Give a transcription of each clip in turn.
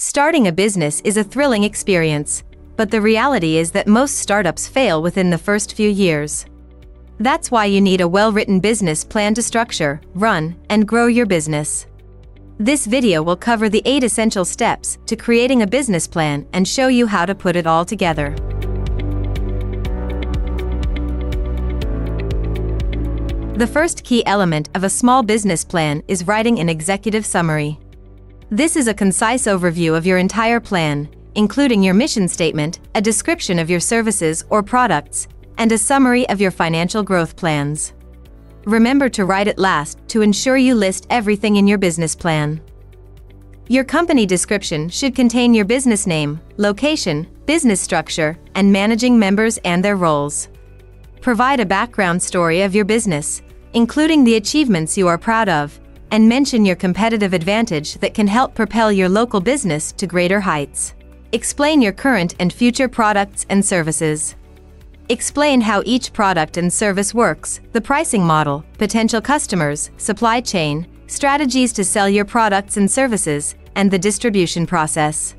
Starting a business is a thrilling experience, but the reality is that most startups fail within the first few years. That's why you need a well-written business plan to structure, run, and grow your business. This video will cover the 8 essential steps to creating a business plan and show you how to put it all together. The first key element of a small business plan is writing an executive summary. This is a concise overview of your entire plan, including your mission statement, a description of your services or products, and a summary of your financial growth plans. Remember to write it last to ensure you list everything in your business plan. Your company description should contain your business name, location, business structure, and managing members and their roles. Provide a background story of your business, including the achievements you are proud of, and mention your competitive advantage that can help propel your local business to greater heights. Explain your current and future products and services. Explain how each product and service works, the pricing model, potential customers, supply chain, strategies to sell your products and services, and the distribution process.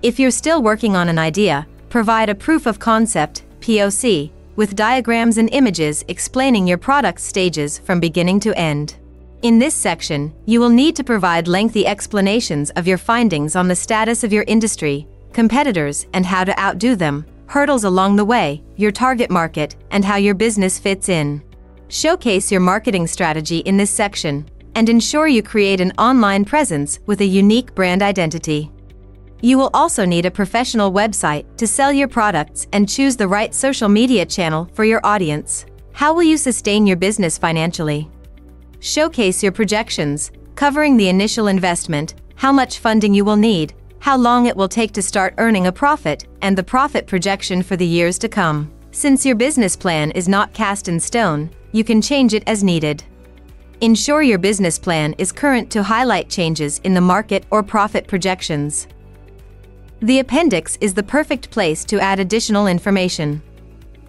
If you're still working on an idea, provide a proof of concept, POC, with diagrams and images explaining your product's stages from beginning to end. In this section, you will need to provide lengthy explanations of your findings on the status of your industry, competitors and how to outdo them, hurdles along the way, your target market, and how your business fits in. Showcase your marketing strategy in this section, and ensure you create an online presence with a unique brand identity. You will also need a professional website to sell your products and choose the right social media channel for your audience. How will you sustain your business financially? Showcase your projections, covering the initial investment, how much funding you will need, how long it will take to start earning a profit, and the profit projection for the years to come. Since your business plan is not cast in stone, you can change it as needed. Ensure your business plan is current to highlight changes in the market or profit projections. The appendix is the perfect place to add additional information.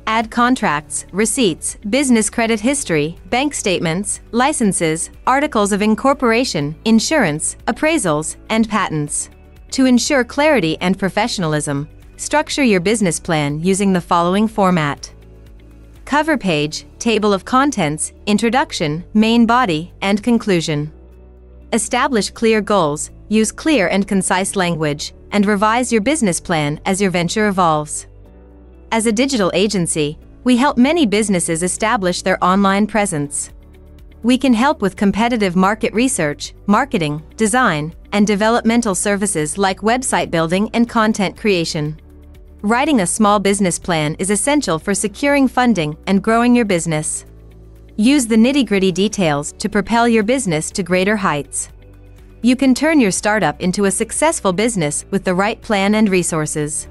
Add contracts, receipts, business credit history, bank statements, licenses, articles of incorporation, insurance, appraisals, and patents. To ensure clarity and professionalism, structure your business plan using the following format: cover page, table of contents, introduction, main body, and conclusion. Establish clear goals, use clear and concise language, and revise your business plan as your venture evolves. As a digital agency, we help many businesses establish their online presence. We can help with competitive market research, marketing, design, and developmental services like website building and content creation. Writing a small business plan is essential for securing funding and growing your business. Use the nitty-gritty details to propel your business to greater heights. You can turn your startup into a successful business with the right plan and resources.